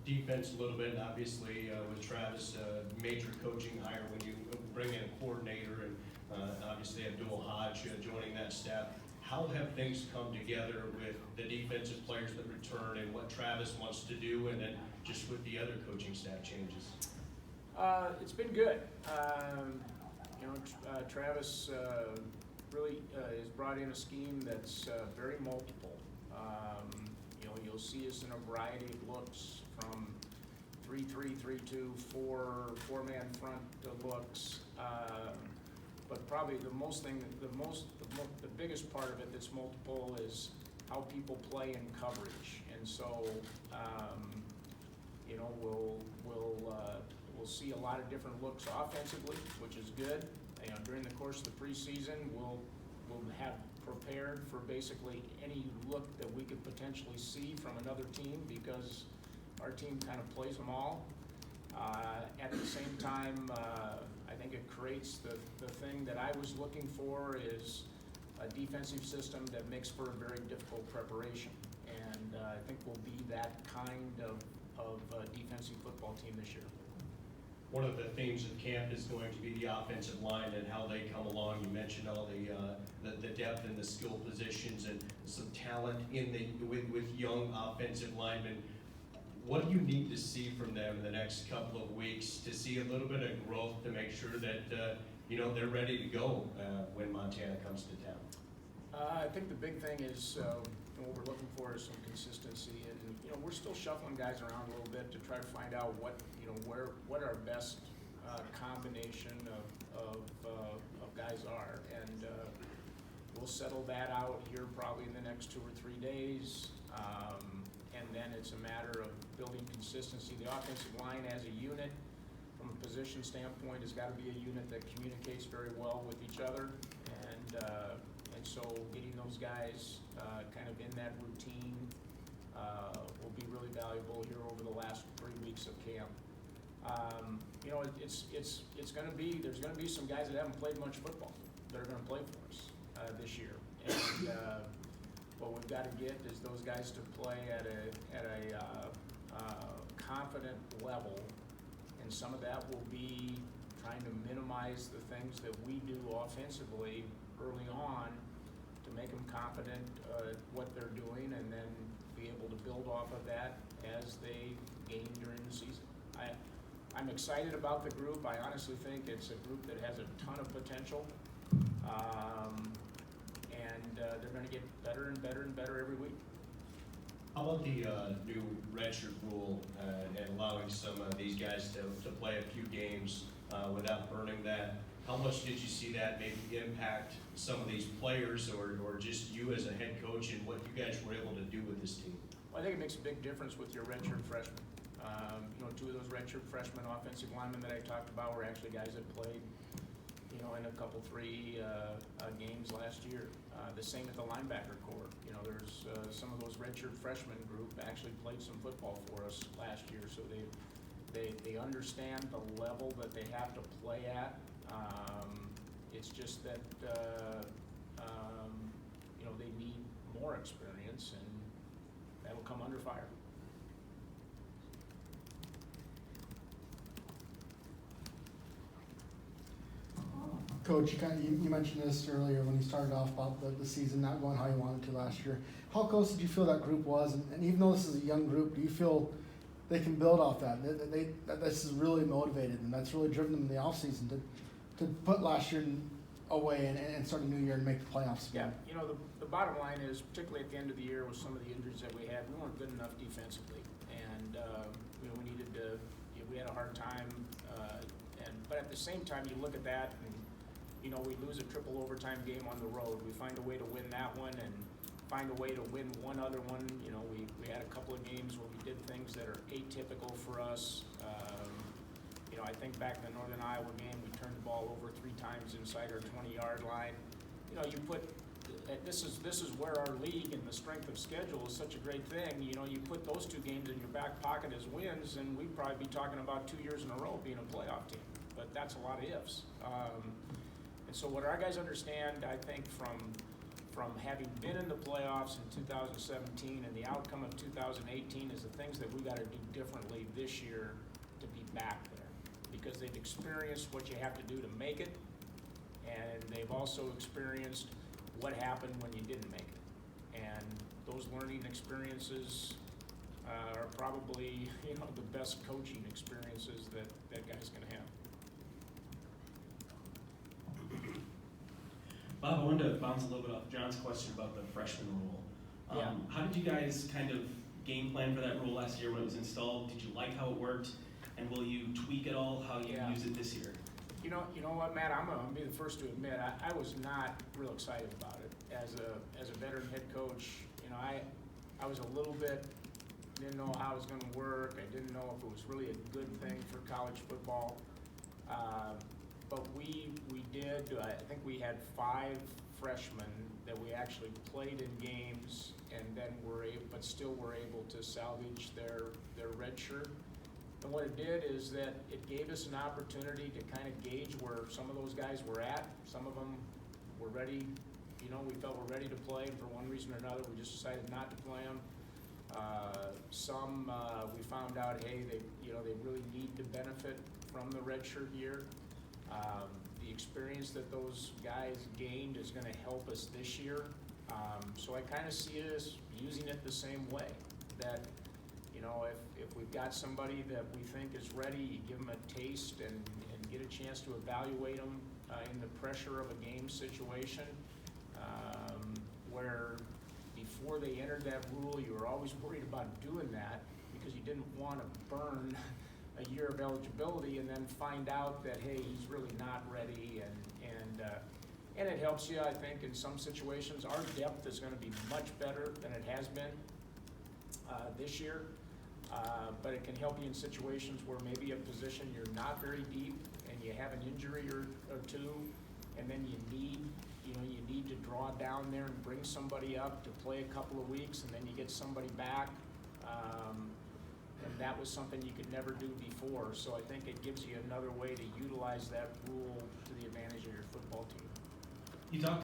defense a little bit, obviously with Travis, major coaching hire when you bring in a coordinator and obviously Abdul Hodge joining that staff. How have things come together with the defensive players that return and what Travis wants to do, and then just with the other coaching staff changes? It's been good. Travis really has brought in a scheme that's very multiple. You'll see us in a variety of looks, from 3-3, 3-2, four-man front looks. But probably the biggest part of it that's multiple is how people play in coverage. And so, we'll see a lot of different looks offensively, which is good. During the course of the preseason, we'll have prepared for basically any look that we could potentially see from another team, because our team kind of plays them all. At the same time, I think it creates the thing that I was looking for, is a defensive system that makes for a very difficult preparation. And I think we'll be that kind of defensive football team this year. One of the themes of camp is going to be the offensive line and how they come along. You mentioned all the depth in the skill positions and some talent with young offensive linemen. What do you need to see from them in the next couple of weeks to see a little bit of growth to make sure that they're ready to go when Montana comes to town? I think the big thing is what we're looking for is some consistency, and we're still shuffling guys around a little bit to try to find out what our best combination of guys are, and we'll settle that out here probably in the next 2 or 3 days. And then it's a matter of building consistency. The offensive line as a unit, from a position standpoint, has got to be a unit that communicates very well with each other. And so getting those guys kind of in that routine will be really valuable here over the last 3 weeks of camp. It's going to be, there's going to be some guys that haven't played much football that are going to play for us this year. And what we've got to get is those guys to play at a confident level, and some of that will be trying to minimize the things that we do offensively early on to make them confident what they're doing, and then be able to build off of that as they gain during the season. I'm excited about the group. I honestly think it's a group that has a ton of potential. They're going to get better and better and better every week. How about the new redshirt rule and allowing some of these guys to play a few games without burning that? How much did you see that maybe impact some of these players, or just you as a head coach, and what you guys were able to do with this team? Well, I think it makes a big difference with your redshirt freshmen. 2 of those redshirt freshman offensive linemen that I talked about were actually guys that played in a couple, 3 games last year. The same at the linebacker corps. There's some of those redshirt freshman group actually played some football for us last year, so they understand the level that they have to play at. It's just that they need more experience, and that'll come under fire. Coach, you mentioned this earlier when you started off about the season not going how you wanted to last year. How close did you feel that group was? And even though this is a young group, do you feel they can build off that? That this is really motivated, and that's really driven them in the offseason to put last year away and start a new year and make the playoffs again? Yeah, the bottom line is, particularly at the end of the year with some of the injuries that we had, we weren't good enough defensively. And we needed to, we had a hard time. But at the same time, you look at that, and we lose a triple overtime game on the road. We find a way to win that one and find a way to win one other one. We had a couple of games where we did things that are atypical for us. I think back in the Northern Iowa game, we turned the ball over 3 times inside our 20-yard line. You put this is where our league and the strength of schedule is such a great thing. You put those 2 games in your back pocket as wins, and we'd probably be talking about 2 years in a row being a playoff team. But that's a lot of ifs. And so what our guys understand, I think, from from having been in the playoffs in 2017 and the outcome of 2018 is the things that we gotta do differently this year to be back there. Because they've experienced what you have to do to make it, and they've also experienced what happened when you didn't make it. And those learning experiences are probably, the best coaching experiences that guy's gonna have. Bob, I wanted to bounce a little bit off John's question about the freshman rule. Yeah. How did you guys kind of game plan for that rule last year when it was installed? Did you like how it worked? And will you tweak it all, how you Yeah. use it this year? You know what, Matt, I'm gonna be the first to admit, I was not real excited about it. As a veteran head coach, I was a little bit, didn't know how it was gonna work. I didn't know if it was really a good thing for college football. But we did, I think we had 5 freshmen that we actually played in games and then but still were able to salvage their red shirt. And what it did is that it gave us an opportunity to kind of gauge where some of those guys were at. Some of them were ready, we felt were ready to play, and for one reason or another, we just decided not to play them. Some we found out, hey, they really need to benefit from the redshirt year. The experience that those guys gained is going to help us this year. So I kind of see us using it the same way. That if we've got somebody that we think is ready, you give them a taste and get a chance to evaluate them in the pressure of a game situation, where before they entered that rule, you were always worried about doing that because you didn't want to burn a year of eligibility and then find out that, hey, he's really not ready, and it helps you, I think, in some situations. Our depth is going to be much better than it has been this year, but it can help you in situations where maybe a position you're not very deep and you have an injury or two, and then you need to draw down there and bring somebody up to play a couple of weeks, and then you get somebody back. And that was something you could never do before. So I think it gives you another way to utilize that rule to the advantage of your football team. You talked